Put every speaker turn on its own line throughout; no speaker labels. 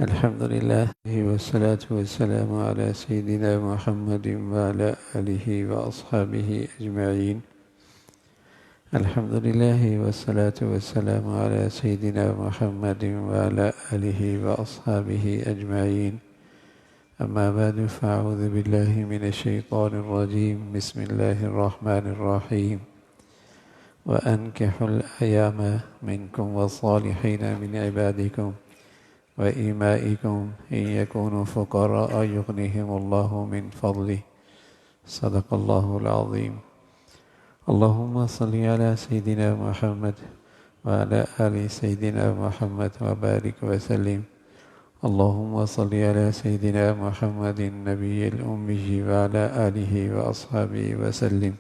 الحمد لله والصلاة والسلام على سيدنا محمد وعلى آله وأصحابه أجمعين. الحمد لله والصلاة والسلام على سيدنا محمد وعلى آله وأصحابه أجمعين. أما بعد فأعوذ بالله من الشيطان الرجيم. بسم الله الرحمن الرحيم. وأنكحوا الأيام منكم والصالحين من عبادكم وإمائكم إن يكونوا فقراء يغنيهم الله من فضله. صدق الله العظيم. اللهم صل على سيدنا محمد وعلى آل سيدنا محمد وبارك وسلم. اللهم صل على سيدنا محمد النبي الأمي وعلى آله وأصحابه وسلم.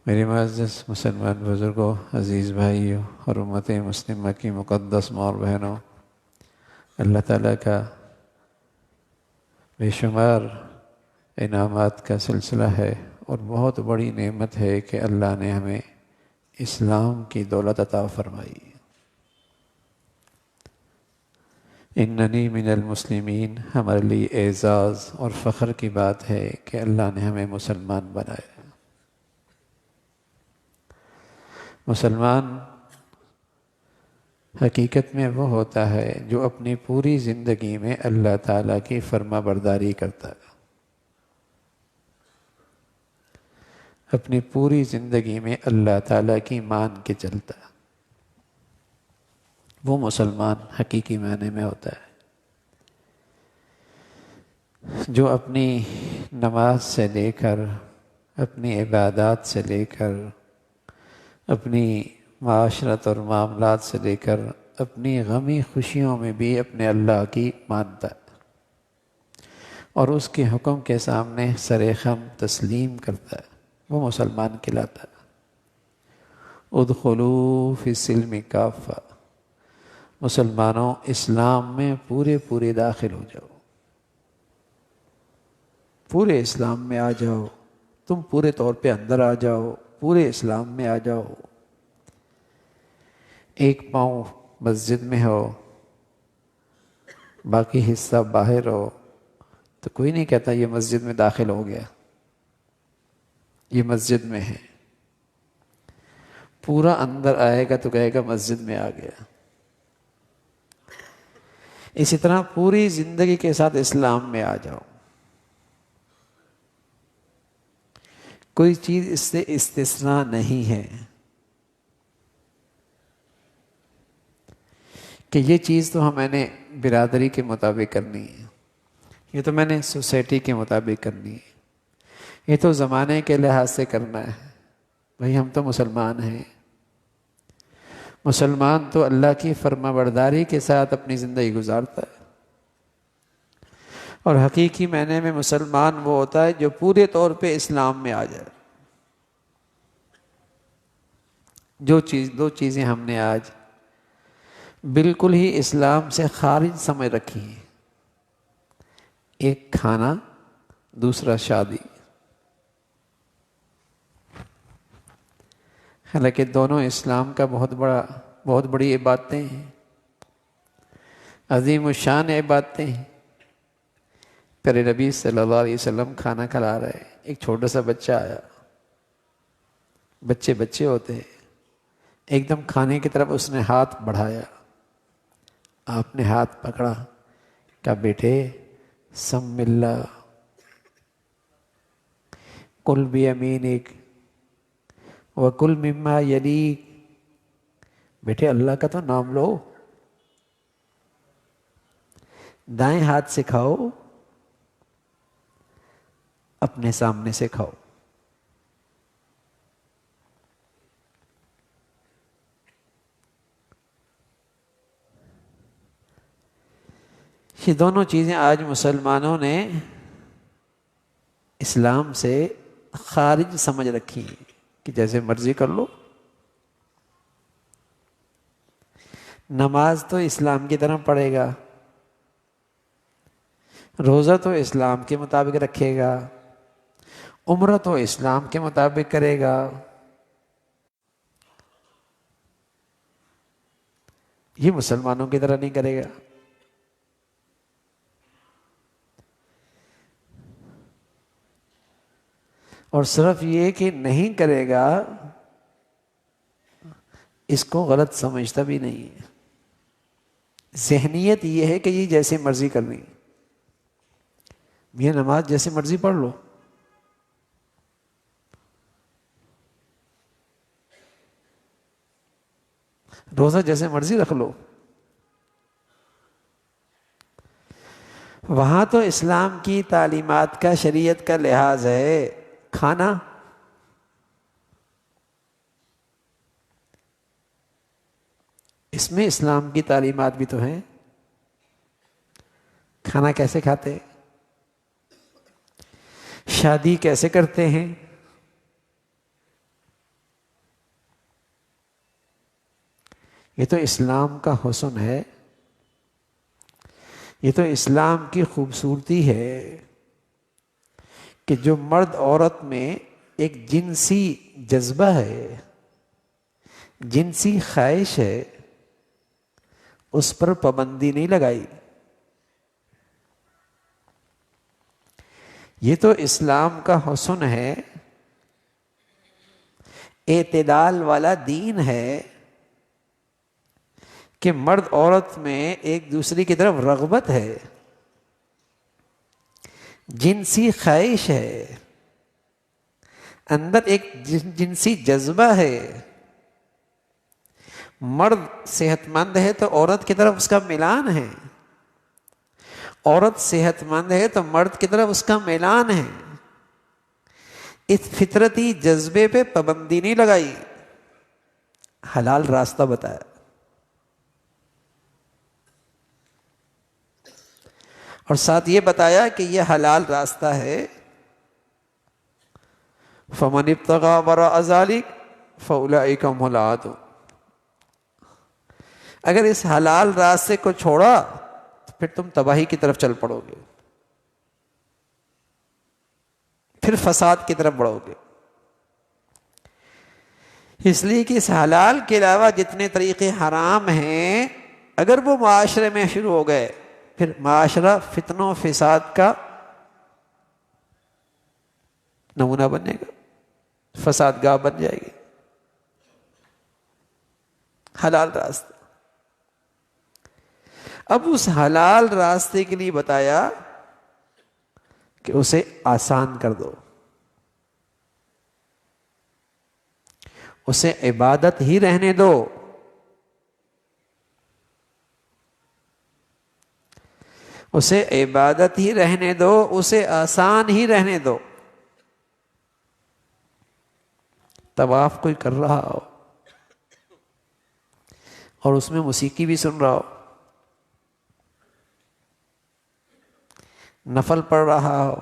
میرے معزز مسلمان بزرگوں، عزیز بھائیوں اور امت مسلمہ کی مقدس ماں اور بہنوں، اللہ تعالیٰ کا بے شمار انعامات کا سلسلہ ہے اور بہت بڑی نعمت ہے کہ اللہ نے ہمیں اسلام کی دولت عطا فرمائی. اننی من المسلمین ہمارے لیے اعزاز اور فخر کی بات ہے کہ اللہ نے ہمیں مسلمان بنایا. مسلمان حقیقت میں وہ ہوتا ہے جو اپنی پوری زندگی میں اللہ تعالیٰ کی فرما برداری کرتا ہے. اپنی پوری زندگی میں اللہ تعالیٰ کی مان کے چلتا ہے. وہ مسلمان حقیقی معنی میں ہوتا ہے جو اپنی نماز سے لے کر، اپنی عبادات سے لے کر، اپنی معاشرت اور معاملات سے لے کر، اپنی غمی خوشیوں میں بھی اپنے اللہ کی مانتا ہے اور اس کے حکم کے سامنے سر خم تسلیم کرتا ہے. وہ مسلمان کہلاتا ہے. ادخلوا فی السلم کافہ، مسلمانوں اسلام میں پورے داخل ہو جاؤ، پورے اسلام میں آ جاؤ. تم پورے طور پہ اندر آ جاؤ، پورے اسلام میں آ جاؤ. ایک پاؤں مسجد میں ہو، باقی حصہ باہر ہو، تو کوئی نہیں کہتا یہ مسجد میں داخل ہو گیا، یہ مسجد میں ہے. پورا اندر آئے گا تو کہے گا مسجد میں آ گیا. اسی طرح پوری زندگی کے ساتھ اسلام میں آ جاؤ. کوئی چیز اس سے استثناء نہیں ہے کہ یہ چیز تو میں نے برادری کے مطابق کرنی ہے، یہ تو میں نے سوسائٹی کے مطابق کرنی ہے، یہ تو زمانے کے لحاظ سے کرنا ہے. بھئی ہم تو مسلمان ہیں. مسلمان تو اللہ کی فرما برداری کے ساتھ اپنی زندگی گزارتا ہے. اور حقیقی معنی میں مسلمان وہ ہوتا ہے جو پورے طور پہ اسلام میں آ جائے. دو چیزیں ہم نے آج بالکل ہی اسلام سے خارج سمجھ رکھی ہیں. ایک کھانا، دوسرا شادی. حالانکہ دونوں اسلام کا بہت بڑی عبادتیں ہیں، عظیم الشان عبادتیں ہیں. پیارے نبی صلی اللہ علیہ وسلم کھانا کھلا رہے، ایک چھوٹا سا بچہ آیا. بچے ہوتے ہیں. ایک دم کھانے کی طرف اس نے ہاتھ بڑھایا. آپ نے ہاتھ پکڑا، کہا بیٹے سم اللہ، کل بیمینک وکل مما یلیک. بیٹے اللہ کا تو نام لو، دائیں ہاتھ سے کھاؤ، اپنے سامنے سے کھاؤ. یہ دونوں چیزیں آج مسلمانوں نے اسلام سے خارج سمجھ رکھی ہیں کہ جیسے مرضی کر لو. نماز تو اسلام کی طرح پڑھے گا، روزہ تو اسلام کے مطابق رکھے گا، عمرہ تو اسلام کے مطابق کرے گا. یہ مسلمانوں کی طرح نہیں کرے گا. اور صرف یہ کہ نہیں کرے گا اس کو غلط سمجھتا بھی نہیں ہے. ذہنیت یہ ہے کہ یہ جیسے مرضی کرنی، یہ نماز جیسے مرضی پڑھ لو، روزہ جیسے مرضی رکھ لو. وہاں تو اسلام کی تعلیمات کا، شریعت کا لحاظ ہے. کھانا اس میں اسلام کی تعلیمات بھی تو ہیں. کھانا کیسے کھاتے، شادی کیسے کرتے ہیں، یہ تو اسلام کا حسن ہے، یہ تو اسلام کی خوبصورتی ہے کہ جو مرد عورت میں ایک جنسی جذبہ ہے، جنسی خواہش ہے، اس پر پابندی نہیں لگائی. یہ تو اسلام کا حسن ہے، اعتدال والا دین ہے کہ مرد عورت میں ایک دوسرے کی طرف رغبت ہے، جنسی خواہش ہے، اندر ایک جنسی جذبہ ہے. مرد صحت مند ہے تو عورت کی طرف اس کا میلان ہے، عورت صحت مند ہے تو مرد کی طرف اس کا میلان ہے. اس فطرتی جذبے پہ پابندی نہیں لگائی، حلال راستہ بتایا. اور ساتھ یہ بتایا کہ یہ حلال راستہ ہے. فَمَنِ ابْتَغَىٰ وَرَاءَ ذَٰلِكَ فَأُولَٰئِكَ هُمُ الْعَادُونَ. اگر اس حلال راستے کو چھوڑا تو پھر تم تباہی کی طرف چل پڑو گے، پھر فساد کی طرف بڑھو گے. اس لیے کہ اس حلال کے علاوہ جتنے طریقے حرام ہیں، اگر وہ معاشرے میں شروع ہو گئے پھر معاشرہ فتنوں فساد کا نمونہ بنے گا، فساد گاہ بن جائے گی. حلال راستہ. اب اس حلال راستے کے لیے بتایا کہ اسے آسان کر دو، اسے عبادت ہی رہنے دو، اسے عبادت ہی رہنے دو، اسے آسان ہی رہنے دو. طواف کوئی کر رہا ہو اور اس میں موسیقی بھی سن رہا ہو، نفل پڑھ رہا ہو،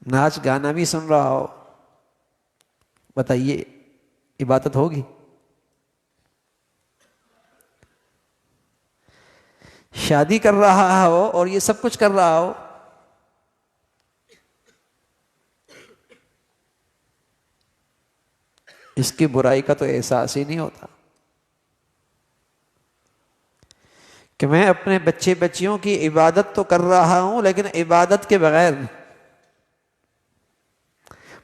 ناچ گانا بھی سن رہا ہو، بتائیے عبادت ہوگی؟ شادی کر رہا ہو اور یہ سب کچھ کر رہا ہو، اس کی برائی کا تو احساس ہی نہیں ہوتا کہ میں اپنے بچے بچیوں کی عبادت تو کر رہا ہوں لیکن عبادت کے بغیر،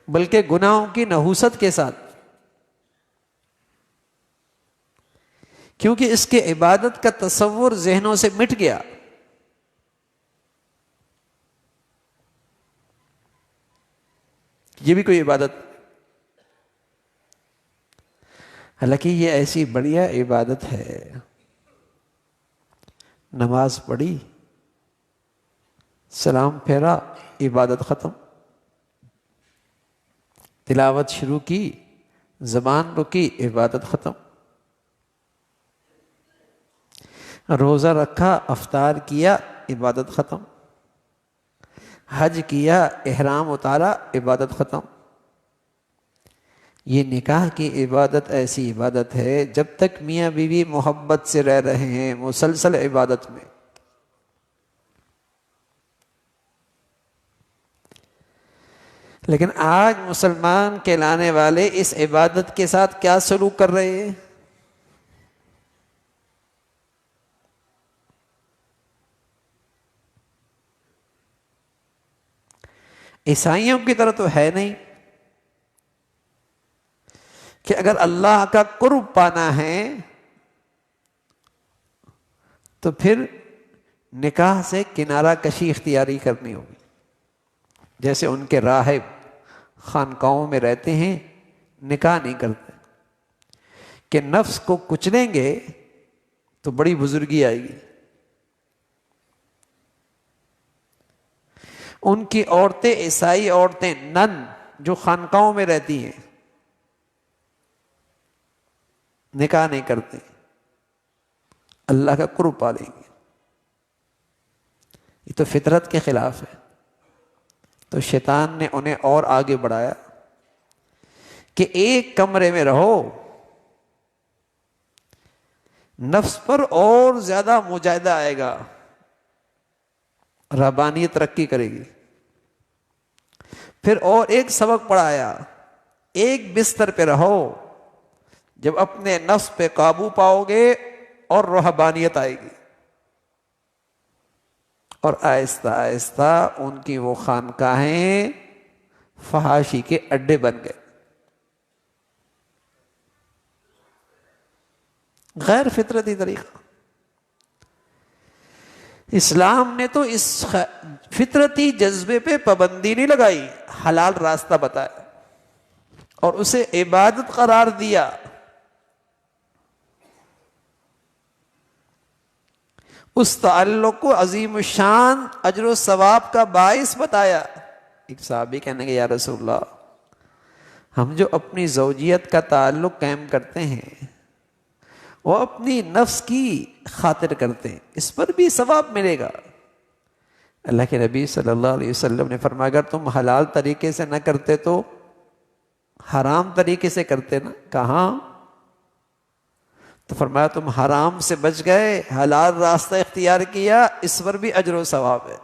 بلکہ گناہوں کی نحوست کے ساتھ. کیونکہ اس کے عبادت کا تصور ذہنوں سے مٹ گیا. یہ بھی کوئی عبادت؟ حالانکہ یہ ایسی بڑھیا عبادت ہے. نماز پڑھی، سلام پھیرا، عبادت ختم. تلاوت شروع کی، زبان رکی، عبادت ختم. روزہ رکھا، افطار کیا، عبادت ختم. حج کیا، احرام اتارا، عبادت ختم. یہ نکاح کی عبادت ایسی عبادت ہے جب تک میاں بیوی محبت سے رہ رہے ہیں، مسلسل عبادت میں. لیکن آج مسلمان کہلانے والے اس عبادت کے ساتھ کیا سلوک کر رہے ہیں؟ عیسائیوں کی طرح تو ہے نہیں کہ اگر اللہ کا قرب پانا ہے تو پھر نکاح سے کنارہ کشی اختیاری کرنی ہوگی. جیسے ان کے راہب خانقاہوں میں رہتے ہیں، نکاح نہیں کرتے کہ نفس کو کچلیں گے تو بڑی بزرگی آئے گی. ان کی عورتیں، عیسائی عورتیں نن جو خانقاہوں میں رہتی ہیں، نکاح نہیں کرتے، اللہ کا قرب پا لیں گے. یہ تو فطرت کے خلاف ہے. تو شیطان نے انہیں اور آگے بڑھایا کہ ایک کمرے میں رہو، نفس پر اور زیادہ مجاہدہ آئے گا، رہبانیت ترقی کرے گی. پھر اور ایک سبق پڑھایا، ایک بستر پہ رہو، جب اپنے نفس پہ قابو پاؤ گے اور رہبانیت آئے گی. اور آہستہ آہستہ ان کی وہ خانقاہیں فحاشی کے اڈے بن گئے. غیر فطرتی طریقہ. اسلام نے تو اس فطرتی جذبے پہ پابندی نہیں لگائی، حلال راستہ بتایا اور اسے عبادت قرار دیا. اس تعلق کو عظیم الشان اجر و ثواب کا باعث بتایا. ایک صحابی کہنے کہ یا رسول اللہ، ہم جو اپنی زوجیت کا تعلق قائم کرتے ہیں وہ اپنی نفس کی خاطر کرتے ہیں، اس پر بھی ثواب ملے گا. اللہ کے نبی صلی اللہ علیہ وسلم نے فرمایا اگر تم حلال طریقے سے نہ کرتے تو حرام طریقے سے کرتے نا. کہاں؟ تو فرمایا تم حرام سے بچ گئے، حلال راستہ اختیار کیا، اس پر بھی اجر و ثواب ہے.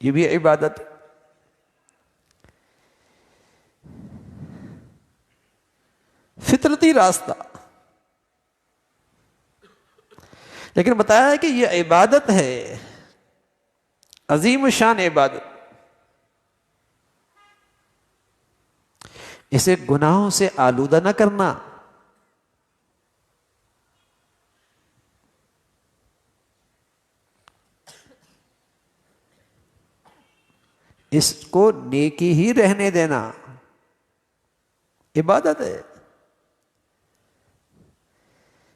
یہ بھی عبادت ہے. فطرتی راستہ. لیکن بتایا ہے کہ یہ عبادت ہے، عظیم الشان عبادت. اسے گناہوں سے آلودہ نہ کرنا. اس کو نیکی ہی رہنے دینا عبادت ہے.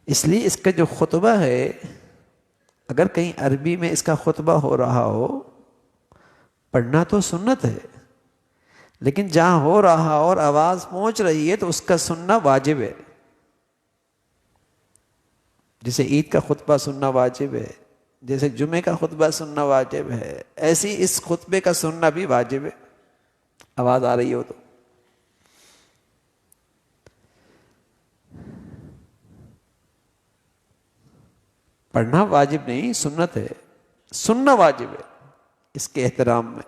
اس لیے اس کا جو خطبہ ہے، اگر کہیں عربی میں اس کا خطبہ ہو رہا ہو، پڑھنا تو سنت ہے، لیکن جہاں ہو رہا اور آواز پہنچ رہی ہے تو اس کا سننا واجب ہے. جیسے عید کا خطبہ سننا واجب ہے، جیسے جمعے کا خطبہ سننا واجب ہے، ایسی اس خطبے کا سننا بھی واجب ہے، آواز آ رہی ہو تو. پڑھنا واجب نہیں، سنت ہے. سننا واجب ہے اس کے احترام میں.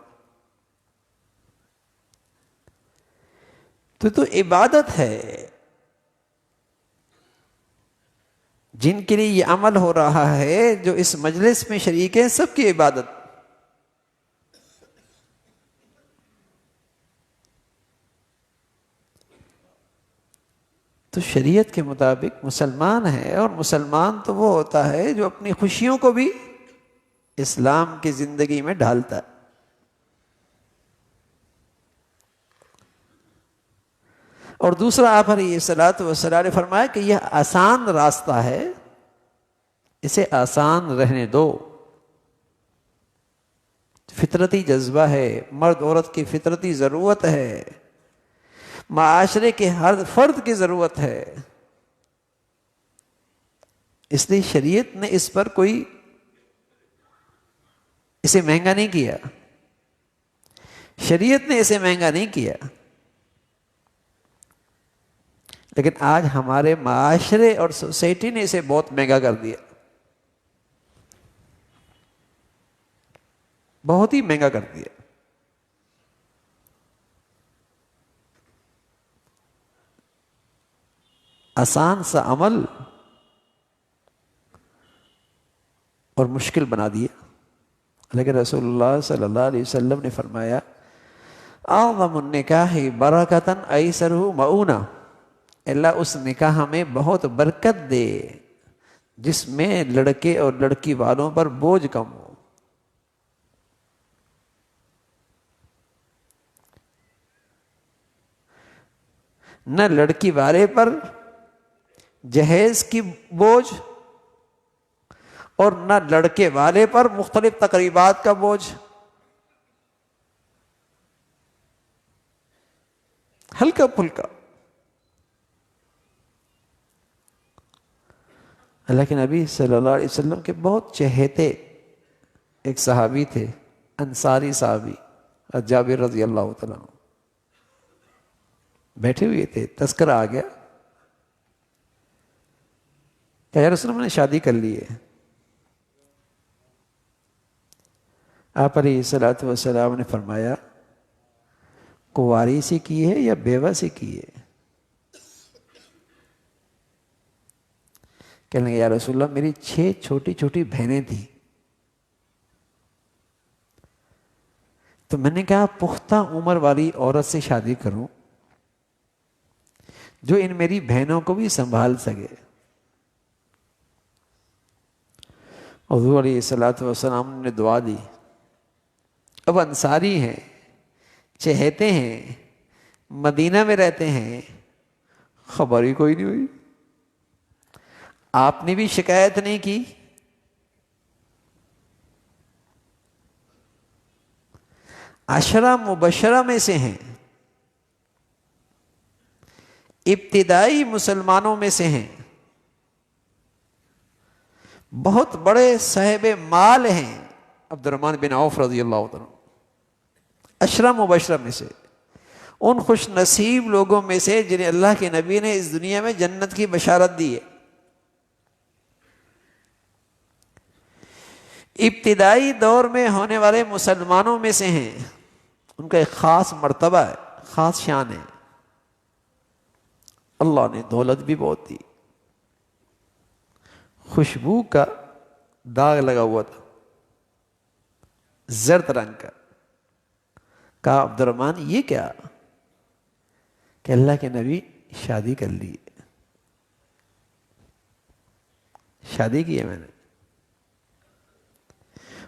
تو عبادت ہے. جن کے لیے یہ عمل ہو رہا ہے، جو اس مجلس میں شریک ہیں، سب کی عبادت. تو شریعت کے مطابق مسلمان ہے، اور مسلمان تو وہ ہوتا ہے جو اپنی خوشیوں کو بھی اسلام کی زندگی میں ڈھالتا ہے. اور دوسرا آپ علیہ الصلوۃ والسلام نے فرمایا کہ یہ آسان راستہ ہے، اسے آسان رہنے دو. فطرتی جذبہ ہے، مرد عورت کی فطرتی ضرورت ہے، معاشرے کے ہر فرد کی ضرورت ہے. اس لیے شریعت نے اس پر کوئی اسے مہنگا نہیں کیا. شریعت نے اسے مہنگا نہیں کیا. لیکن آج ہمارے معاشرے اور سوسائٹی نے اسے بہت مہنگا کر دیا، بہت ہی مہنگا کر دیا. آسان سا عمل اور مشکل بنا دیا. لیکن رسول اللہ صلی اللہ علیہ وسلم نے فرمایا اعظم النکاح برکتاً ایسرہ مؤونہ، اللہ اس نکاح میں بہت برکت دے جس میں لڑکے اور لڑکی والوں پر بوجھ کم ہو۔ نہ لڑکی والے پر جہیز کی بوجھ اور نہ لڑکے والے پر مختلف تقریبات کا بوجھ، ہلکا پھلکا۔ اللہ کے نبی صلی اللہ علیہ وسلم کے بہت چہیتے ایک صحابی تھے، انصاری صحابی، جابر رضی اللہ تعالیٰ عنہ، بیٹھے ہوئے تھے، تذکرہ آ گیا کہ یا رسول اللہ نے شادی کر لی ہے۔ آپ علیہ الصلوۃ والسلام نے فرمایا کنواری سے کی ہے یا بیوہ سے کی ہے؟ کہنے لگے یا رسول اللہ میری 6 چھوٹی چھوٹی بہنیں تھیں، تو میں نے کہا پختہ عمر والی عورت سے شادی کروں جو ان میری بہنوں کو بھی سنبھال سکے۔ حضور علیہ الصلوۃ والسلام نے دعا دی۔ اب انصاری ہیں، چہیتے ہیں، مدینہ میں رہتے ہیں، خبر ہی کوئی نہیں ہوئی، آپ نے بھی شکایت نہیں کی، عشرہ مبشرہ میں سے ہیں، ابتدائی مسلمانوں میں سے ہیں، بہت بڑے صاحب مال ہیں، عبد الرحمن بن عوف رضی اللہ عنہ، عشرہ مبشرہ میں سے، ان خوش نصیب لوگوں میں سے جنہیں اللہ کے نبی نے اس دنیا میں جنت کی بشارت دی ہے۔ ابتدائی دور میں ہونے والے مسلمانوں میں سے ہیں، ان کا ایک خاص مرتبہ ہے، خاص شان ہے، اللہ نے دولت بھی بہت دی، خوشبو کا داغ لگا ہوا تھا زرد رنگ کا۔ کہا عبد الرحمن یہ کیا؟ کہ اللہ کے نبی شادی کر لی، شادی کی ہے میں نے۔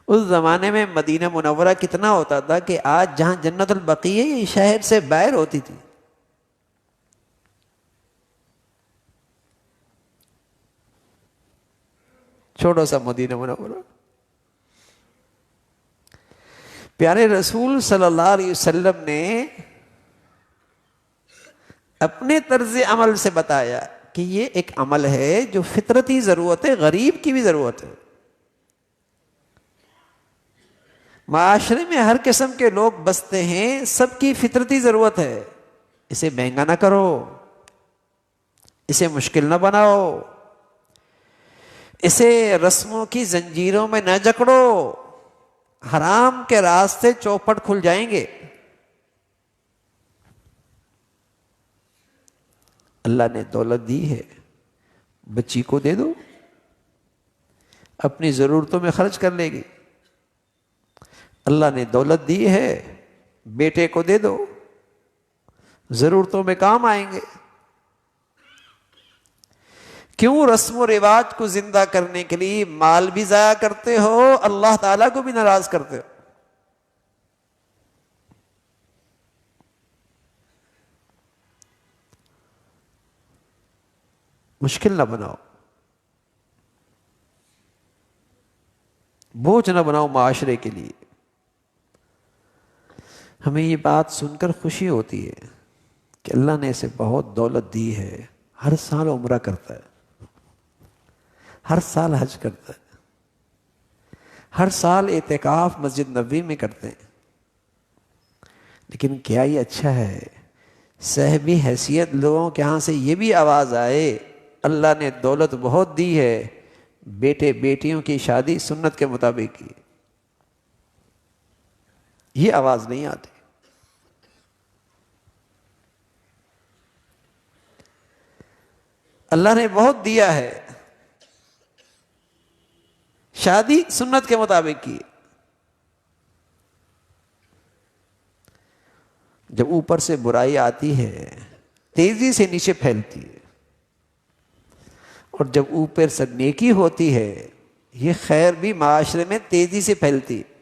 اس زمانے میں مدینہ منورہ کتنا ہوتا تھا کہ آج جہاں جنت البقیع ہے یہ شہر سے باہر ہوتی تھی۔ چھوٹا سا مدینہ منورہ۔ پیارے رسول صلی اللہ علیہ وسلم نے اپنے طرز عمل سے بتایا کہ یہ ایک عمل ہے جو فطرتی ضرورت ہے، غریب کی بھی ضرورت ہے۔ معاشرے میں ہر قسم کے لوگ بستے ہیں، سب کی فطرتی ضرورت ہے، اسے مہنگا نہ کرو، اسے مشکل نہ بناؤ، اسے رسموں کی زنجیروں میں نہ جکڑو، حرام کے راستے چوپٹ کھل جائیں گے۔ اللہ نے دولت دی ہے، بچی کو دے دو، اپنی ضرورتوں میں خرچ کر لے گی۔ اللہ نے دولت دی ہے، بیٹے کو دے دو، ضرورتوں میں کام آئیں گے۔ کیوں رسم و رواج کو زندہ کرنے کے لیے مال بھی ضائع کرتے ہو، اللہ تعالیٰ کو بھی ناراض کرتے ہو؟ مشکل نہ بناؤ، بوجھ نہ بناؤ معاشرے کے لیے۔ ہمیں یہ بات سن کر خوشی ہوتی ہے کہ اللہ نے اسے بہت دولت دی ہے، ہر سال عمرہ کرتا ہے، ہر سال حج کرتا ہے، ہر سال اعتکاف مسجد نبوی میں کرتے ہیں۔ لیکن کیا یہ اچھا ہے صاحبی حیثیت لوگوں کے ہاں سے یہ بھی آواز آئے اللہ نے دولت بہت دی ہے، بیٹے بیٹیوں کی شادی سنت کے مطابق کی؟ یہ آواز نہیں آتی۔ اللہ نے بہت دیا ہے، شادی سنت کے مطابق کی، جب اوپر سے برائی آتی ہے تیزی سے نیچے پھیلتی ہے، اور جب اوپر سے نیکی ہوتی ہے یہ خیر بھی معاشرے میں تیزی سے پھیلتی ہے۔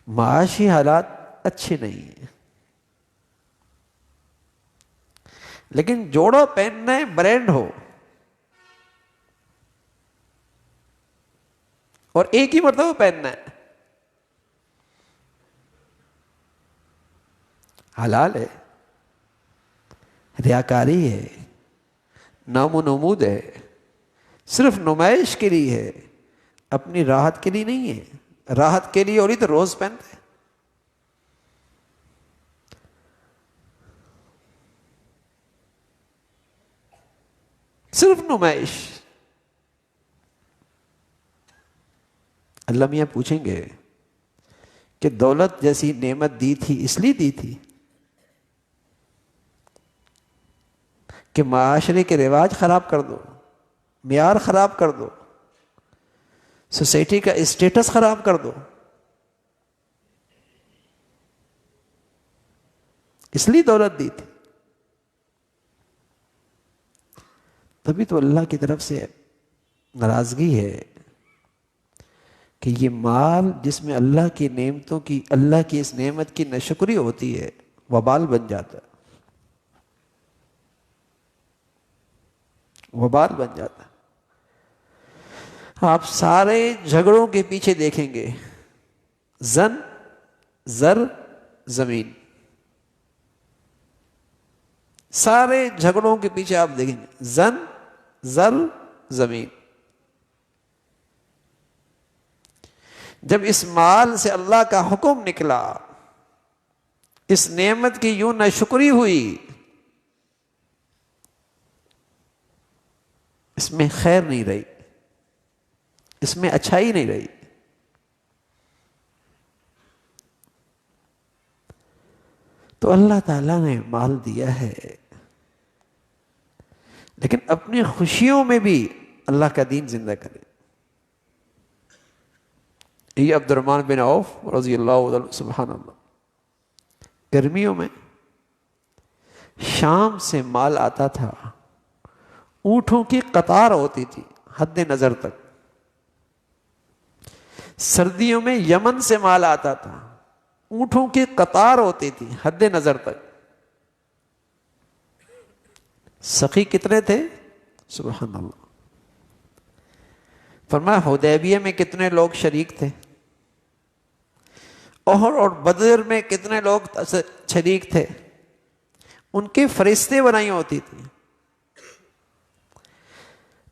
معاشی حالات اچھے نہیں ہیں، لیکن جوڑو پہننا ہے برانڈ ہو اور ایک ہی مرتبہ پہننا ہے، حلال ہے، ریاکاری ہے، نام و نمود ہے، صرف نمائش کے لیے ہے، اپنی راحت کے لیے نہیں ہے۔ راحت کے لیے اور ہی تو روز پہنتے ہیں۔ صرف نمائش۔ اللہ میاں پوچھیں گے کہ دولت جیسی نعمت دی تھی اس لیے دی تھی کہ معاشرے کے رواج خراب کر دو، معیار خراب کر دو، سوسائٹی کا اسٹیٹس خراب کر دو؟ اس لیے دولت دی تھی۔ تبھی تو اللہ کی طرف سے ناراضگی ہے کہ یہ مال جس میں اللہ کی نعمتوں کی، اللہ کی اس نعمت کی ناشکری ہوتی ہے، وبال بن جاتا ہے، وبال بن جاتا ہے۔ آپ سارے جھگڑوں کے پیچھے دیکھیں گے زن، زر، زمین، سارے جھگڑوں کے پیچھے آپ دیکھیں گے زن، زر، زمین۔ جب اس مال سے اللہ کا حکم نکلا، اس نعمت کی یوں ناشکری ہوئی، اس میں خیر نہیں رہی، اس میں اچھائی نہیں رہی۔ تو اللہ تعالیٰ نے مال دیا ہے، لیکن اپنی خوشیوں میں بھی اللہ کا دین زندہ کرے۔ یہ عبد الرحمن بن عوف رضی اللہ عنہ، سبحان اللہ، گرمیوں میں شام سے مال آتا تھا، اونٹوں کی قطار ہوتی تھی حد نظر تک۔ سردیوں میں یمن سے مال آتا تھا، اونٹوں کی قطار ہوتی تھی حد نظر تک۔ سخی کتنے تھے؟ سبحان اللہ۔ فرمایا حدیبیہ میں کتنے لوگ شریک تھے، احد اور بدر میں کتنے لوگ شریک تھے، ان کے فرشتے بنائی ہوتی تھی،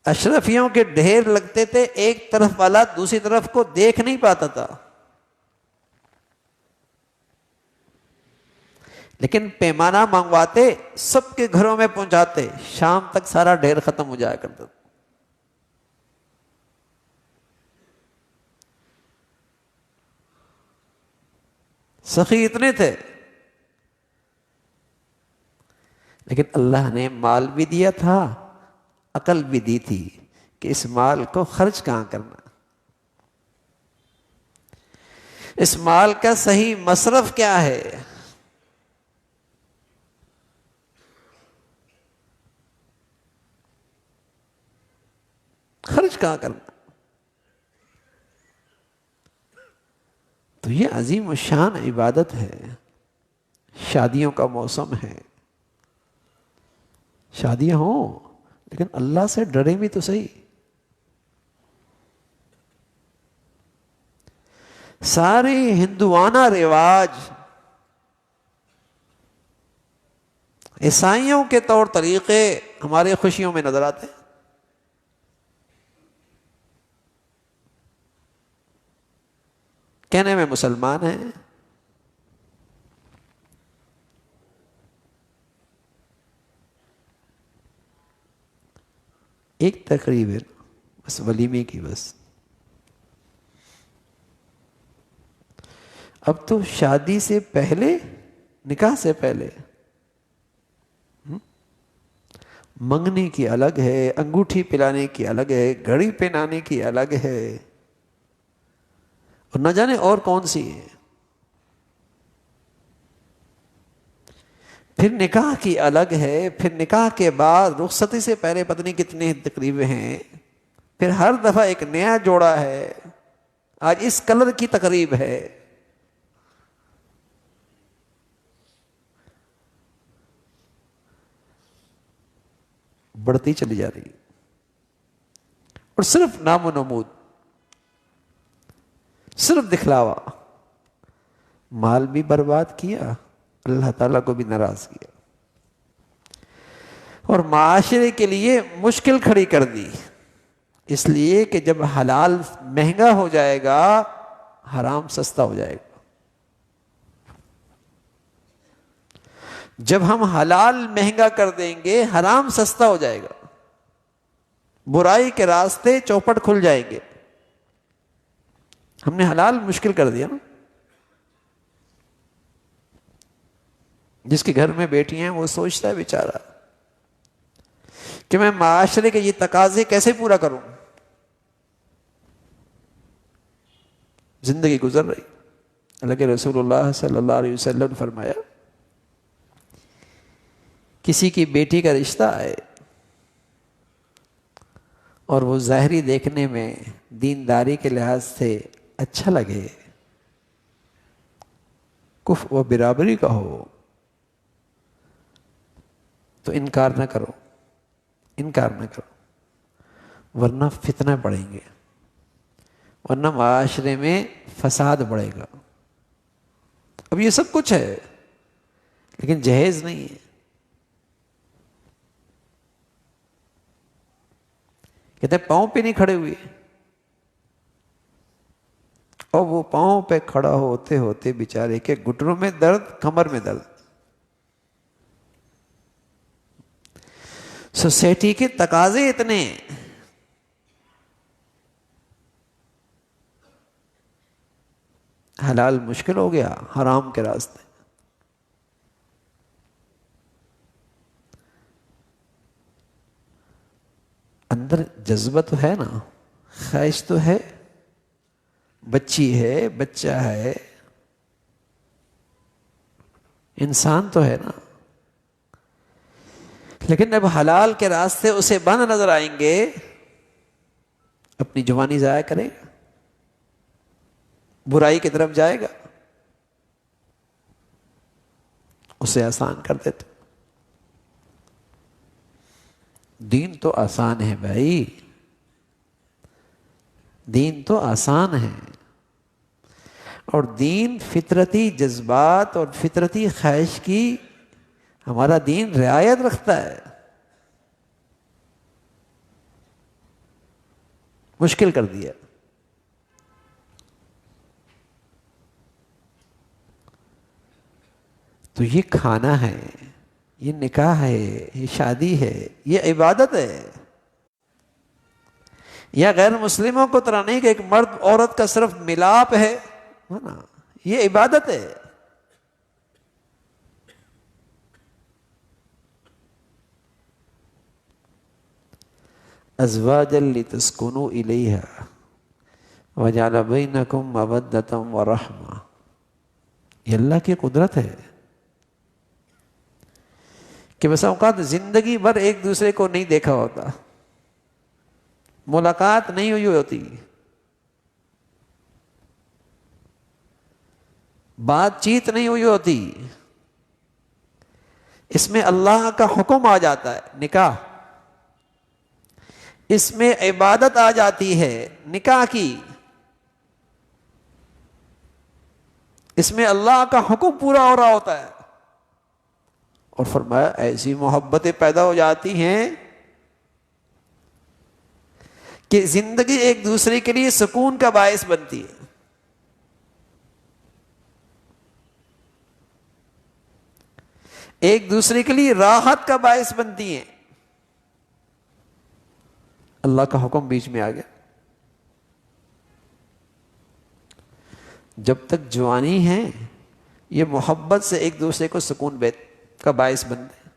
اشرفیوں کے ڈھیر لگتے تھے، ایک طرف والا دوسری طرف کو دیکھ نہیں پاتا تھا، لیکن پیمانہ منگواتے، سب کے گھروں میں پہنچاتے، شام تک سارا ڈھیر ختم ہو جایا کرتا تھا۔ سخی اتنے تھے، لیکن اللہ نے مال بھی دیا تھا، عقل بھی دی تھی کہ اس مال کو خرچ کہاں کرنا، اس مال کا صحیح مصرف کیا ہے۔ خرچ کہاں کرنا۔ تو یہ عظیم الشان عبادت ہے۔ شادیوں کا موسم ہے، شادیاں ہوں لیکن اللہ سے ڈرے بھی تو صحیح۔ سارے ہندوانہ رواج، عیسائیوں کے طور طریقے ہمارے خوشیوں میں نظر آتے ہیں۔ کہنے میں مسلمان ہیں، ایک تقریب ہے بس ولیمے کی، بس اب تو شادی سے پہلے، نکاح سے پہلے منگنے کی الگ ہے، انگوٹھی پلانے کی الگ ہے، گھڑی پہنانے کی الگ ہے، اور نہ جانے اور کون سی ہے. پھر نکاح کی الگ ہے، پھر نکاح کے بعد رخصتی سے پہلے پتہ نہیں کتنی تقریبیں ہیں، پھر ہر دفعہ ایک نیا جوڑا ہے. آج اس کلر کی تقریب ہے، بڑھتی چلی جا رہی، اور صرف نام و نمود، صرف دکھلاوا. مال بھی برباد کیا، اللہ تعالیٰ کو بھی ناراض کیا، اور معاشرے کے لیے مشکل کھڑی کر دی. اس لیے کہ جب حلال مہنگا ہو جائے گا، حرام سستا ہو جائے گا. جب ہم حلال مہنگا کر دیں گے، حرام سستا ہو جائے گا، برائی کے راستے چوپٹ کھل جائیں گے. ہم نے حلال مشکل کر دیا نا. جس کے گھر میں بیٹی ہیں وہ سوچتا ہے بیچارہ کہ میں معاشرے کے یہ تقاضے کیسے پورا کروں. زندگی گزر رہی. اللہ کے رسول اللہ صلی اللہ علیہ وسلم نے فرمایا، کسی کی بیٹی کا رشتہ آئے اور وہ ظاہری دیکھنے میں دینداری کے لحاظ سے اچھا لگے، کفر و برابری کا ہو، تو انکار نہ کرو، انکار نہ کرو، ورنہ فتنہ بڑھیں گے، ورنہ معاشرے میں فساد بڑھے گا. اب یہ سب کچھ ہے لیکن جہیز نہیں ہے. کہتے ہیں پاؤں پہ نہیں کھڑے ہوئے، اور وہ پاؤں پہ کھڑا ہوتے ہوتے بیچارے کے گھٹنوں میں درد، کمر میں درد. سوسائٹی کے تقاضے اتنے ہیں. حلال مشکل ہو گیا، حرام کے راستے. اندر جذبہ تو ہے نا، خواہش تو ہے، بچی ہے، بچہ ہے، انسان تو ہے نا. لیکن اب حلال کے راستے اسے بند نظر آئیں گے، اپنی جوانی ضائع کرے گا، برائی کی طرف جائے گا. اسے آسان کر دیتے. دین تو آسان ہے بھائی، دین تو آسان ہے. اور دین فطرتی جذبات اور فطرتی خواہش کی ہمارا دین رعایت رکھتا ہے. مشکل کر دیا. تو یہ کھانا ہے، یہ نکاح ہے، یہ شادی ہے، یہ عبادت ہے. یا غیر مسلموں کو طرح نہیں کہ ایک مرد عورت کا صرف ملاپ ہے نا، یہ عبادت ہے. ازواجا لتسکنوا الیہا وجعل بینکم مودۃ ورحمہ. یہ اللہ کی قدرت ہے کہ بس اوقات زندگی بھر ایک دوسرے کو نہیں دیکھا ہوتا، ملاقات نہیں ہوئی ہوتی، بات چیت نہیں ہوئی ہوتی. اس میں اللہ کا حکم آ جاتا ہے، نکاح. اس میں عبادت آ جاتی ہے نکاح کی. اس میں اللہ کا حکم پورا ہو رہا ہوتا ہے. اور فرمایا ایسی محبتیں پیدا ہو جاتی ہیں کہ زندگی ایک دوسرے کے لیے سکون کا باعث بنتی ہے. ایک دوسرے کے لیے راحت کا باعث بنتی ہیں. اللہ کا حکم بیچ میں آ گیا. جب تک جوانی ہے یہ محبت سے ایک دوسرے کو سکون کا باعث بنتے ہیں،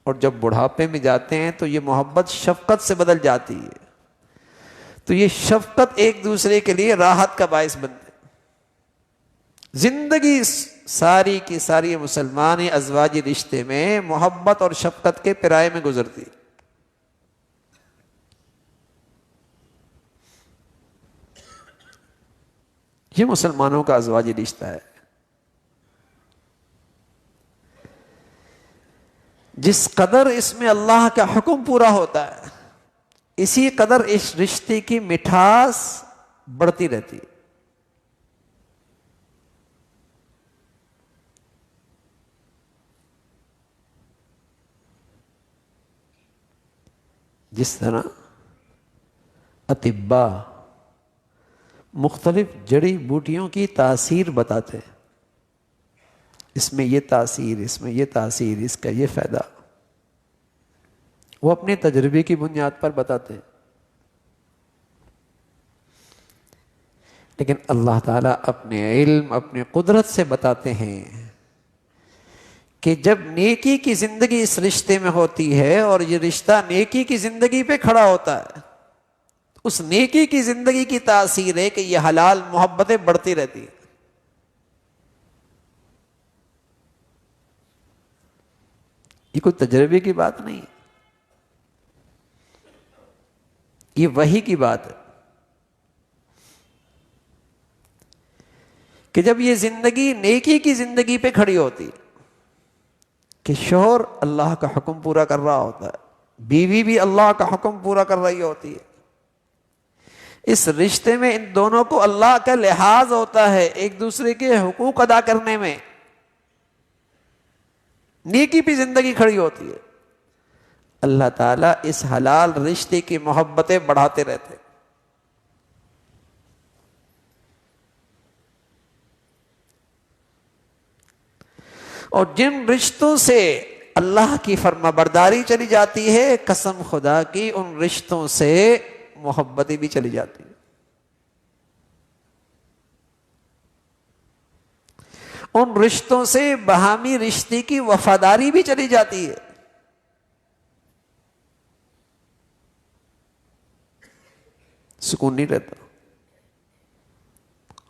اور جب بڑھاپے میں جاتے ہیں تو یہ محبت شفقت سے بدل جاتی ہے، تو یہ شفقت ایک دوسرے کے لیے راحت کا باعث بنتے ہیں. زندگی ساری کی ساری مسلمانی ازواجی رشتے میں محبت اور شفقت کے پرائے میں گزرتی. یہ مسلمانوں کا ازواجی رشتہ ہے. جس قدر اس میں اللہ کا حکم پورا ہوتا ہے اسی قدر اس رشتے کی مٹھاس بڑھتی رہتی ہے. جس طرح اطباء مختلف جڑی بوٹیوں کی تاثیر بتاتے ہیں، اس میں یہ تاثیر، اس میں یہ تاثیر، اس کا یہ فائدہ، وہ اپنے تجربے کی بنیاد پر بتاتے ہیں. لیکن اللہ تعالیٰ اپنے علم، اپنے قدرت سے بتاتے ہیں کہ جب نیکی کی زندگی اس رشتے میں ہوتی ہے اور یہ رشتہ نیکی کی زندگی پہ کھڑا ہوتا ہے، اس نیکی کی زندگی کی تاثیر ہے کہ یہ حلال محبتیں بڑھتی رہتی ہیں. یہ کوئی تجربے کی بات نہیں، یہ وحی کی بات ہے کہ جب یہ زندگی نیکی کی زندگی پہ کھڑی ہوتی ہے کہ شوہر اللہ کا حکم پورا کر رہا ہوتا ہے، بیوی بھی اللہ کا حکم پورا کر رہی ہوتی ہے، اس رشتے میں ان دونوں کو اللہ کا لحاظ ہوتا ہے ایک دوسرے کے حقوق ادا کرنے میں، نیکی پہ زندگی کھڑی ہوتی ہے، اللہ تعالیٰ اس حلال رشتے کی محبتیں بڑھاتے رہتے. اور جن رشتوں سے اللہ کی فرما برداری چلی جاتی ہے، قسم خدا کی ان رشتوں سے محبتیں بھی چلی جاتی ہیں. ان رشتوں سے باہمی رشتے کی وفاداری بھی چلی جاتی ہے. سکون نہیں رہتا،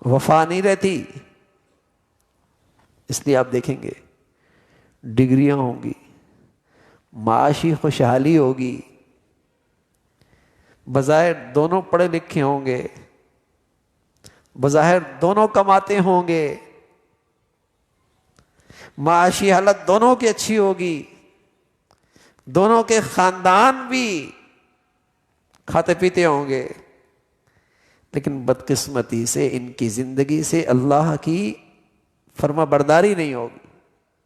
وفا نہیں رہتی. اس لیے آپ دیکھیں گے ڈگریاں ہوں گی، معاشی خوشحالی ہوگی، بظاہر دونوں پڑھے لکھے ہوں گے، بظاہر دونوں کماتے ہوں گے، معاشی حالت دونوں کی اچھی ہوگی، دونوں کے خاندان بھی کھاتے پیتے ہوں گے، لیکن بدقسمتی سے ان کی زندگی سے اللہ کی فرما برداری نہیں ہوگی،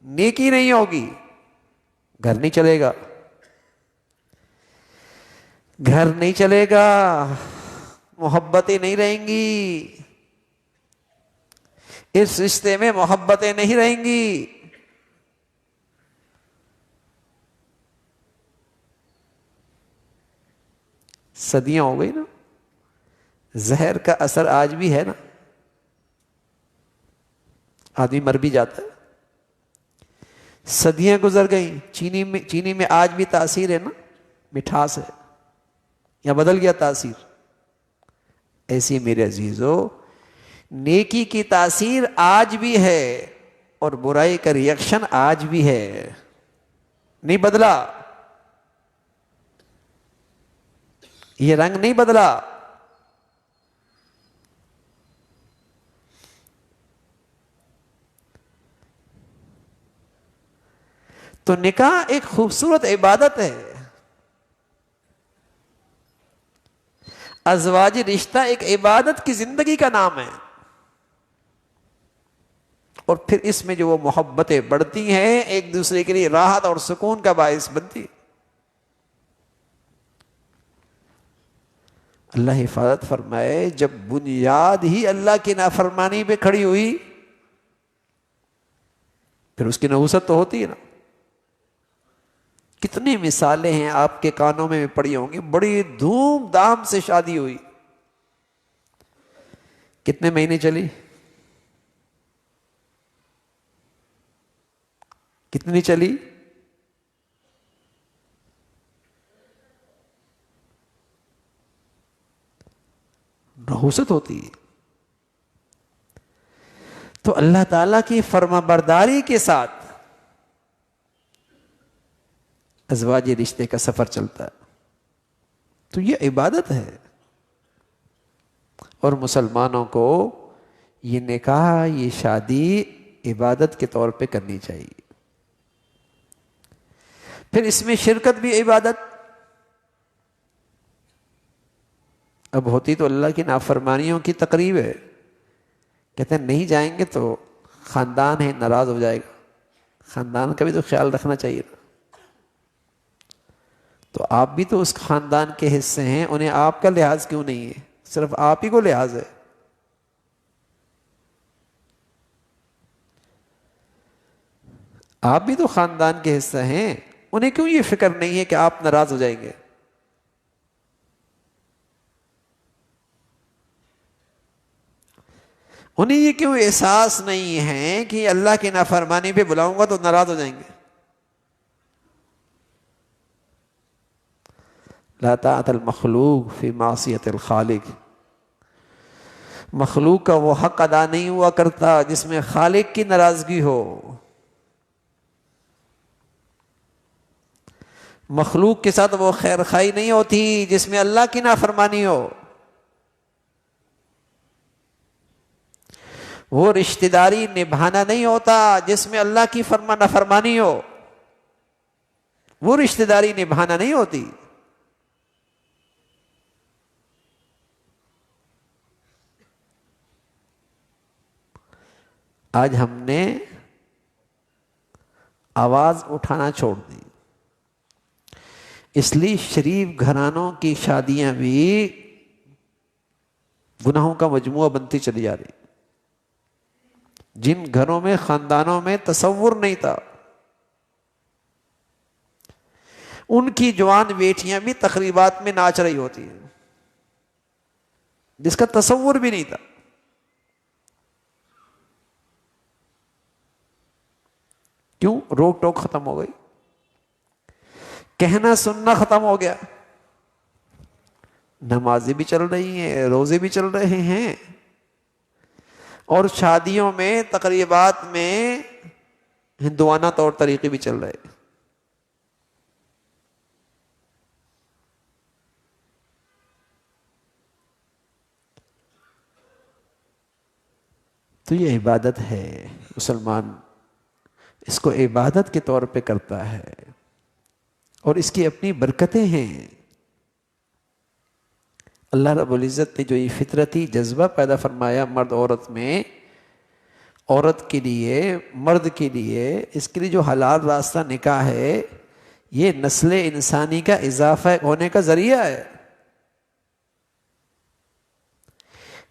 نیکی نہیں ہوگی، گھر نہیں چلے گا، گھر نہیں چلے گا، محبتیں نہیں رہیں گی، اس رشتے میں محبتیں نہیں رہیں گی. صدیاں ہو گئی نا، زہر کا اثر آج بھی ہے نا، آدمی مر بھی جاتا ہے. صدیاں گزر گئیں، چینی میں آج بھی تاثیر ہے نا، مٹھاس ہے، یا بدل گیا تاثیر؟ ایسی میرے عزیزو نیکی کی تاثیر آج بھی ہے اور برائی کا ریئیکشن آج بھی ہے، نہیں بدلا، یہ رنگ نہیں بدلا. تو نکاح ایک خوبصورت عبادت ہے، ازواجی رشتہ ایک عبادت کی زندگی کا نام ہے. اور پھر اس میں جو وہ محبتیں بڑھتی ہیں ایک دوسرے کے لیے راحت اور سکون کا باعث بنتی. اللہ حفاظت فرمائے، جب بنیاد ہی اللہ کی نافرمانی پہ کھڑی ہوئی پھر اس کی نحوست تو ہوتی ہے نا. کتنی مثالیں ہیں آپ کے کانوں میں پڑی ہوں گی، بڑی دھوم دھام سے شادی ہوئی، کتنے مہینے چلی، کتنی چلی، نحوست ہوتی ہے. تو اللہ تعالیٰ کی فرما برداری کے ساتھ ازواجی رشتے کا سفر چلتا ہے، تو یہ عبادت ہے. اور مسلمانوں کو یہ نکاح، یہ شادی عبادت کے طور پہ کرنی چاہیے. پھر اس میں شرکت بھی عبادت. اب ہوتی تو اللہ کی نافرمانیوں کی تقریب ہے، کہتے ہیں نہیں جائیں گے تو خاندان ہے ناراض ہو جائے گا. خاندان کا بھی تو خیال رکھنا چاہیے نا. تو آپ بھی تو اس خاندان کے حصے ہیں، انہیں آپ کا لحاظ کیوں نہیں ہے؟ صرف آپ ہی کو لحاظ ہے. آپ بھی تو خاندان کے حصہ ہیں، انہیں کیوں یہ فکر نہیں ہے کہ آپ ناراض ہو جائیں گے؟ انہیں یہ کیوں احساس نہیں ہے کہ اللہ کی نافرمانی پہ بلاؤں گا تو ناراض ہو جائیں گے؟ لا طاعت المخلوق فی معصیت الخالق. مخلوق کا وہ حق ادا نہیں ہوا کرتا جس میں خالق کی ناراضگی ہو. مخلوق کے ساتھ وہ خیر خائی نہیں ہوتی جس میں اللہ کی نافرمانی ہو. وہ رشتہ داری نبھانا نہیں ہوتا جس میں اللہ کی فرما نافرمانی ہو. وہ رشتہ داری نبھانا نہیں ہوتی. آج ہم نے آواز اٹھانا چھوڑ دی، اس لیے شریف گھرانوں کی شادیاں بھی گناہوں کا مجموعہ بنتی چلی جا رہی. جن گھروں میں خاندانوں میں تصور نہیں تھا، ان کی جوان بیٹیاں بھی تقریبات میں ناچ رہی ہوتی ہیں جس کا تصور بھی نہیں تھا. کیوں؟ روک ٹوک ختم ہو گئی، کہنا سننا ختم ہو گیا. نمازیں بھی چل رہی ہیں، روزے بھی چل رہے ہیں، اور شادیوں میں تقریبات میں ہندوانہ طور طریقے بھی چل رہے ہیں. تو یہ عبادت ہے. مسلمان اس کو عبادت کے طور پہ کرتا ہے اور اس کی اپنی برکتیں ہیں. اللہ رب العزت نے جو یہ فطرتی جذبہ پیدا فرمایا مرد عورت میں، عورت کے لیے مرد کے لیے، اس کے لیے جو حلال راستہ نکاح ہے، یہ نسل انسانی کا اضافہ ہونے کا ذریعہ ہے.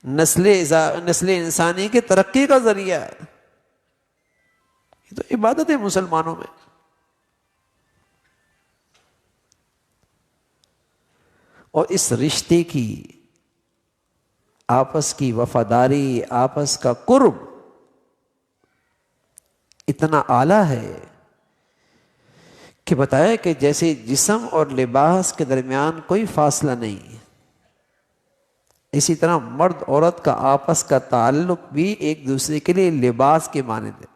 نسل انسانی کے ترقی کا ذریعہ ہے. یہ تو عبادت ہے مسلمانوں میں. اور اس رشتے کی، آپس کی وفاداری، آپس کا قرب اتنا اعلیٰ ہے کہ بتایا کہ جیسے جسم اور لباس کے درمیان کوئی فاصلہ نہیں، اسی طرح مرد عورت کا آپس کا تعلق بھی ایک دوسرے کے لیے لباس کے مانند ہے.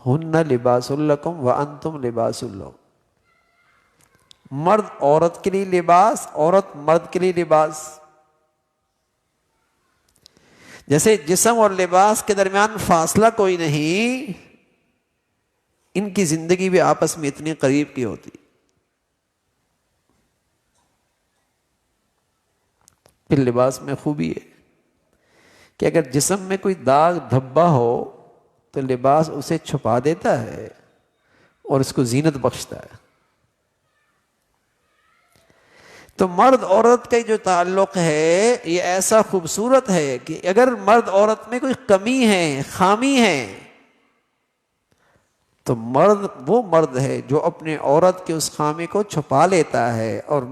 ہن لباس لکم وانتم لباس لہم. مرد عورت کے لیے لباس، عورت مرد کے لیے لباس. جیسے جسم اور لباس کے درمیان فاصلہ کوئی نہیں، ان کی زندگی بھی آپس میں اتنی قریب کی ہوتی. پھر لباس میں خوبی ہے کہ اگر جسم میں کوئی داغ دھبا ہو تو لباس اسے چھپا دیتا ہے اور اس کو زینت بخشتا ہے. تو مرد عورت کا جو تعلق ہے یہ ایسا خوبصورت ہے کہ اگر مرد عورت میں کوئی کمی ہے، خامی ہے، تو مرد وہ مرد ہے جو اپنے عورت کی اس خامی کو چھپا لیتا ہے، اور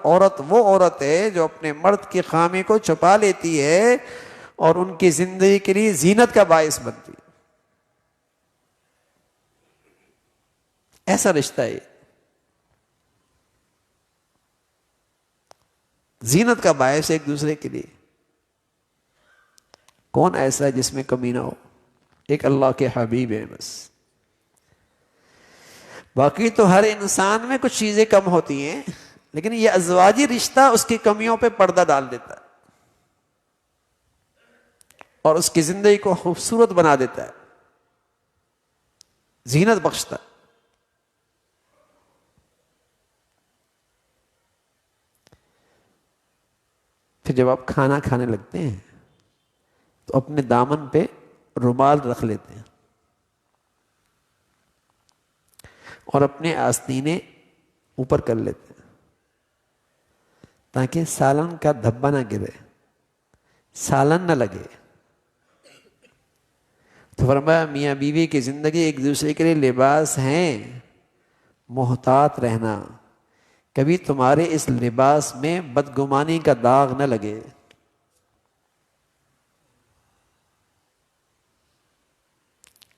عورت وہ عورت ہے جو اپنے مرد کی خامی کو چھپا لیتی ہے اور ان کی زندگی کے لیے زینت کا باعث بنتی. ایسا رشتہ ہے، زینت کا باعث ایک دوسرے کے لیے. کون ایسا ہے جس میں کمی نہ ہو؟ ایک اللہ کے حبیب ہیں بس. باقی تو ہر انسان میں کچھ چیزیں کم ہوتی ہیں، لیکن یہ ازواجی رشتہ اس کی کمیوں پہ پردہ ڈال دیتا ہے اور اس کی زندگی کو خوبصورت بنا دیتا ہے، زینت بخشتا ہے. پھر جب آپ کھانا کھانے لگتے ہیں تو اپنے دامن پہ رومال رکھ لیتے ہیں اور اپنے آستینے اوپر کر لیتے ہیں تاکہ سالن کا دھبا نہ گرے، سالن نہ لگے. تو فرمایا میاں بیوی کی زندگی ایک دوسرے کے لیے لباس ہیں، محتاط رہنا، کبھی تمہارے اس لباس میں بدگمانی کا داغ نہ لگے.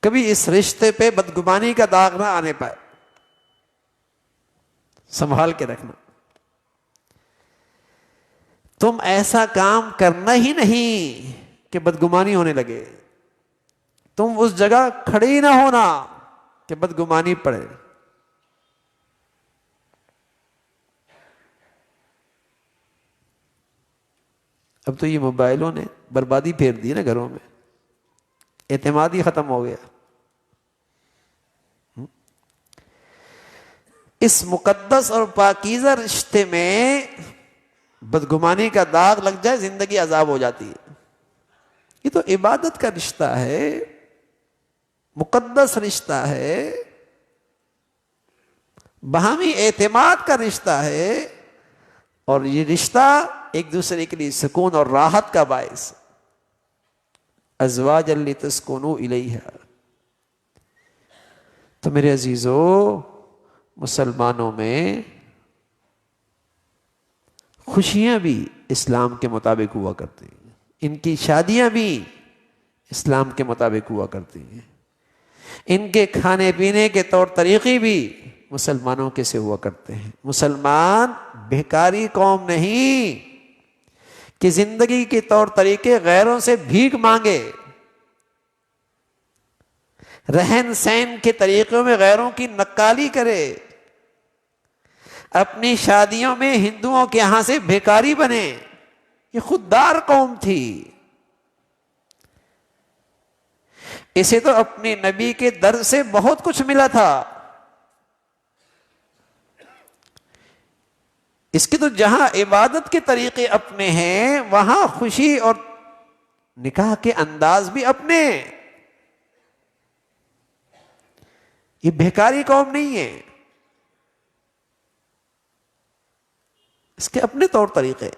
کبھی اس رشتے پہ بدگمانی کا داغ نہ آنے پائے، سنبھال کے رکھنا. تم ایسا کام کرنا ہی نہیں کہ بدگمانی ہونے لگے، تم اس جگہ کھڑے ہی نہ ہونا کہ بدگمانی پڑے. اب تو یہ موبائلوں نے بربادی پھیر دی نا گھروں میں، اعتماد ہی ختم ہو گیا. اس مقدس اور پاکیزہ رشتے میں بدگمانی کا داغ لگ جائے زندگی عذاب ہو جاتی ہے. یہ تو عبادت کا رشتہ ہے، مقدس رشتہ ہے، باہمی اعتماد کا رشتہ ہے، اور یہ رشتہ ایک دوسرے کے لیے سکون اور راحت کا باعث. ازواجا لتسکنوا الیہا. تو میرے عزیزو، مسلمانوں میں خوشیاں بھی اسلام کے مطابق ہوا کرتی ہیں، ان کی شادیاں بھی اسلام کے مطابق ہوا کرتی ہیں، ان کے کھانے پینے کے طور طریقے بھی مسلمانوں کے سے ہوا کرتے ہیں. مسلمان بھیکاری قوم نہیں کہ زندگی کے طور طریقے غیروں سے بھیک مانگے، رہن سہن کے طریقوں میں غیروں کی نقالی کرے، اپنی شادیوں میں ہندوؤں کے یہاں سے بھیکاری بنے. یہ خوددار قوم تھی. اسے تو اپنے نبی کے در سے بہت کچھ ملا تھا. اس کے تو جہاں عبادت کے طریقے اپنے ہیں وہاں خوشی اور نکاح کے انداز بھی اپنے. یہ بھیکاری قوم نہیں ہے، اس کے اپنے طور طریقے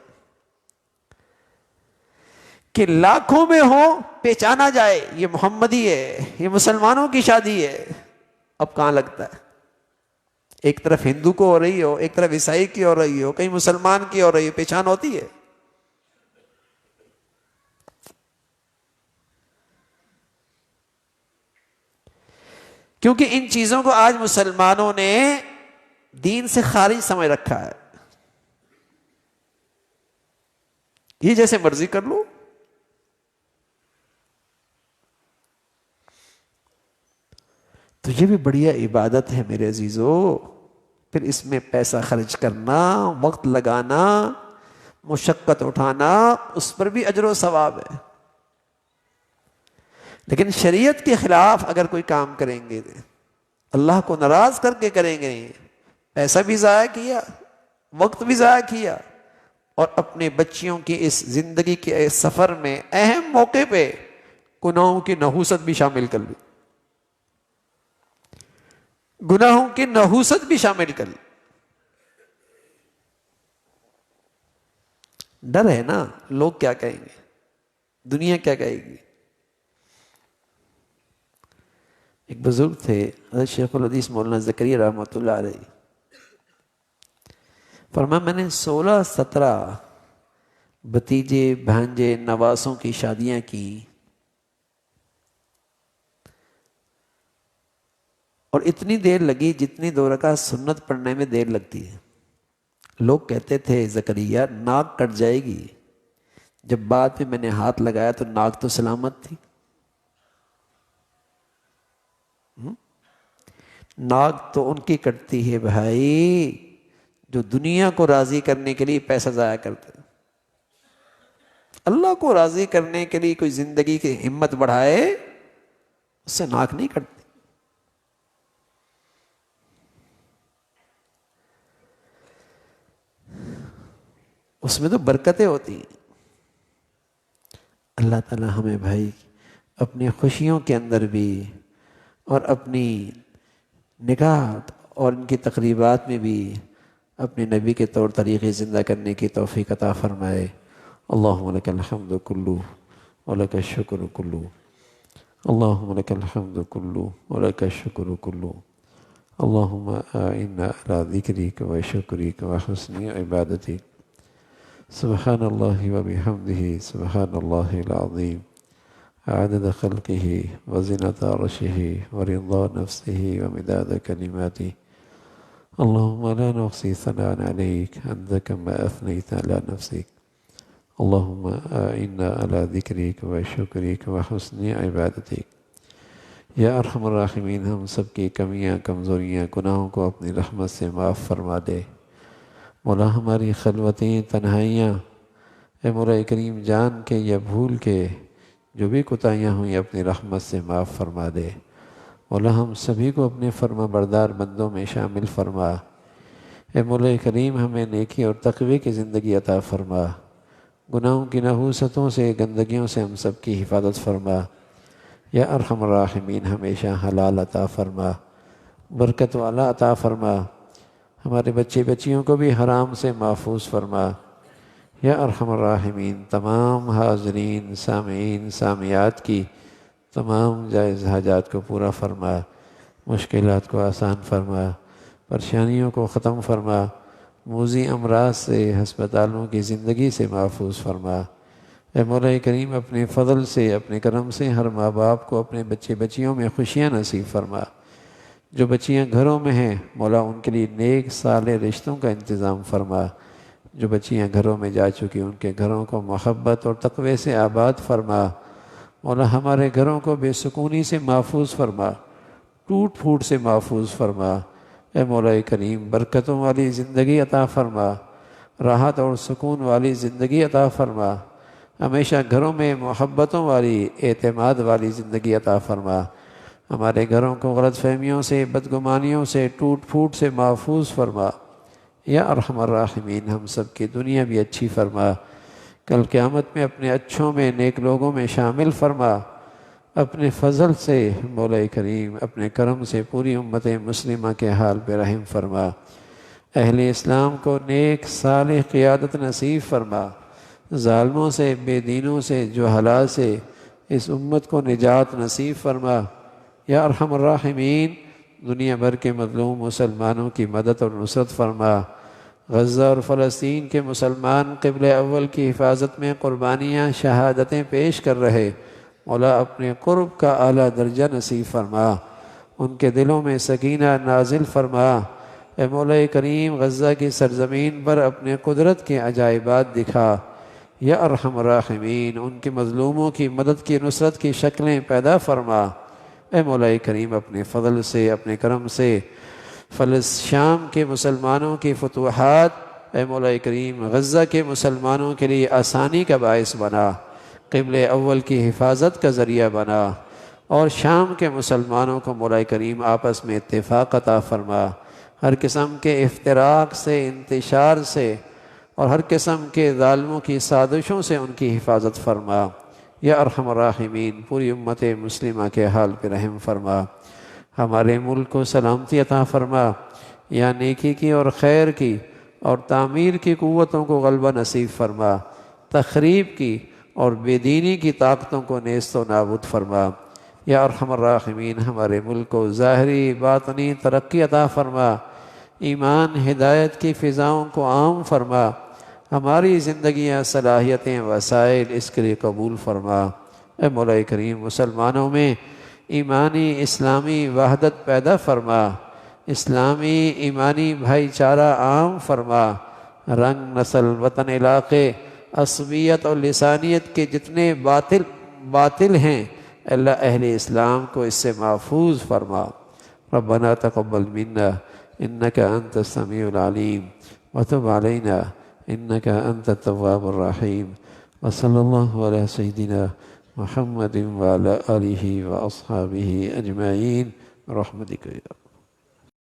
کہ لاکھوں میں ہو پہچانا جائے یہ محمدی ہے، یہ مسلمانوں کی شادی ہے. اب کہاں لگتا ہے؟ ایک طرف ہندو کو ہو رہی ہو، ایک طرف عیسائی کی ہو رہی ہو، کہیں مسلمان کی ہو رہی ہو، پہچان ہوتی ہے. کیونکہ ان چیزوں کو آج مسلمانوں نے دین سے خارج سمجھ رکھا ہے. یہ جیسے مرضی کر لو. تو یہ بھی بڑھیا عبادت ہے میرے عزیزو. پھر اس میں پیسہ خرچ کرنا، وقت لگانا، مشقت اٹھانا، اس پر بھی اجر و ثواب ہے. لیکن شریعت کے خلاف اگر کوئی کام کریں گے، اللہ کو ناراض کر کے کریں گے، پیسہ بھی ضائع کیا، وقت بھی ضائع کیا، اور اپنے بچیوں کی اس زندگی کے اس سفر میں اہم موقع پہ گناہوں کی نحوست بھی شامل کر لی. گناہوں کی نحوست بھی شامل کر لی. ڈر ہے نا، لوگ کیا کہیں گے، دنیا کیا کہے گی. ایک بزرگ تھے حضرت شیخ الحدیث مولانا زکریا رحمۃ اللہ علیہ، فرمایا میں نے 16-17 بھتیجے بھانجے نواسوں کی شادیاں کی، اور اتنی دیر لگی جتنی 2 رکعت سنت پڑھنے میں دیر لگتی ہے. لوگ کہتے تھے زکریا ناک کٹ جائے گی،
جب بعد میں نے ہاتھ لگایا تو ناک تو سلامت تھی. ناک تو ان کی کٹتی ہے بھائی جو دنیا کو راضی کرنے کے لیے پیسہ ضائع کرتے. اللہ کو راضی کرنے کے لیے کوئی زندگی کی ہمت بڑھائے اس سے ناک نہیں کٹتی. اس میں تو برکتیں ہوتی ہیں. اللہ تعالی ہمیں بھائی اپنی خوشیوں کے اندر بھی اور اپنی نکاح اور ان کی تقریبات میں بھی اپنے نبی کے طور طریقے زندہ کرنے کی توفیق عطا فرمائے. اللہم لک الحمد کلو ولک الشکر کلو. اللہم لک الحمد کلو ولک الشکر کلو. اللہم اعنا علی ذکرک و شکرک و حسن عبادتک. سبحان اللہ و بحمدہ سبحان اللہ العظیم عدد خلقہ وزنۃ عرشہ ورضا نفسہ ومداد کلماتہ. اللہم لا نحصی ثناء علیک انت کما اثنیت علی نفسک. اللہم اعنا علی ذکرک و شکرک و حسن عبادتک. یا ارحم الراحمین ہم سب کی کمیاں کمزوریاں گناہوں کو اپنی رحمت سے معاف فرما دے. مولا ہماری خلوتیں تنہائیاں اے مولا کریم جان کے یا بھول کے جو بھی کوتاہیاں ہوئیں اپنی رحمت سے معاف فرما دے. مولا ہم سبھی کو اپنے فرما بردار بندوں میں شامل فرما. اے مولا کریم ہمیں نیکی اور تقوی کی زندگی عطا فرما. گناہوں کی نحوستوں سے گندگیوں سے ہم سب کی حفاظت فرما. یا ارحم الراحمین ہمیشہ حلال عطا فرما برکت والا عطا فرما. ہمارے بچے بچیوں کو بھی حرام سے محفوظ فرما. یا ارحم الراحمین تمام حاضرین سامعین سامعات کی تمام جائز حاجات کو پورا فرما. مشکلات کو آسان فرما. پریشانیوں کو ختم فرما. موذی امراض سے ہسپتالوں کی زندگی سے محفوظ فرما. اے مولا کریم اپنے فضل سے اپنے کرم سے ہر ماں باپ کو اپنے بچے بچیوں میں خوشیاں نصیب فرما. جو بچیاں گھروں میں ہیں مولا ان کے لیے نیک صالح رشتوں کا انتظام فرما. جو بچیاں گھروں میں جا چکی ان کے گھروں کو محبت اور تقوی سے آباد فرما. مولا ہمارے گھروں کو بے سکونی سے محفوظ فرما. ٹوٹ پھوٹ سے محفوظ فرما. اے مولا کریم برکتوں والی زندگی عطا فرما. راحت اور سکون والی زندگی عطا فرما. ہمیشہ گھروں میں محبتوں والی اعتماد والی زندگی عطا فرما. ہمارے گھروں کو غلط فہمیوں سے بدگمانیوں سے ٹوٹ پھوٹ سے محفوظ فرما. یا ارحم الراحمین ہم سب کی دنیا بھی اچھی فرما. کل قیامت میں اپنے اچھوں میں نیک لوگوں میں شامل فرما. اپنے فضل سے مولا کریم اپنے کرم سے پوری امت مسلمہ کے حال پہ رحم فرما. اہل اسلام کو نیک صالح قیادت نصیب فرما. ظالموں سے بے دینوں سے جہلاء سے اس امت کو نجات نصیب فرما. یا ارحم الراحمین دنیا بھر کے مظلوم مسلمانوں کی مدد اور نصرت فرما. غزہ اور فلسطین کے مسلمان قبلہ اول کی حفاظت میں قربانیاں شہادتیں پیش کر رہے مولا اپنے قرب کا اعلیٰ درجہ نصیب فرما. ان کے دلوں میں سکینہ نازل فرما. اے مولا کریم غزہ کی سرزمین پر اپنے قدرت کے عجائبات دکھا. یا ارحم الراحمین ان کے مظلوموں کی مدد کی نصرت کی شکلیں پیدا فرما. اے مولا کریم اپنے فضل سے اپنے کرم سے شام کے مسلمانوں کی فتوحات اے مولا کریم غزہ کے مسلمانوں کے لیے آسانی کا باعث بنا. قبل اول کی حفاظت کا ذریعہ بنا. اور شام کے مسلمانوں کو مولا کریم آپس میں اتفاق عطا فرما. ہر قسم کے افتراق سے انتشار سے اور ہر قسم کے ظالموں کی سازشوں سے ان کی حفاظت فرما. یا ارحم الراحمین پوری امت مسلمہ کے حال پہ رحم فرما. ہمارے ملک کو سلامتی عطا فرما. یا نیکی کی اور خیر کی اور تعمیر کی قوتوں کو غلبہ نصیب فرما. تخریب کی اور بے دینی کی طاقتوں کو نیست و نابود فرما. یا ارحم الراحمین ہمارے ملک کو ظاہری باطنی ترقی عطا فرما. ایمان ہدایت کی فضاؤں کو عام فرما. ہماری زندگیاں صلاحیتیں وسائل اس کے لیے قبول فرما. اے مولا کریم مسلمانوں میں ایمانی اسلامی وحدت پیدا فرما. اسلامی ایمانی بھائی چارہ عام فرما. رنگ نسل وطن علاقے عصبیت اور لسانیت کے جتنے باطل ہیں، اللہ اہل اسلام کو اس سے محفوظ فرما۔ ربنا تقبل منا انك انت السميع العليم وتب علينا انك انت التواب الرحيم، وصلى الله على سيدنا محمد وعلى آله وأصحابه أجمعين برحمتك يا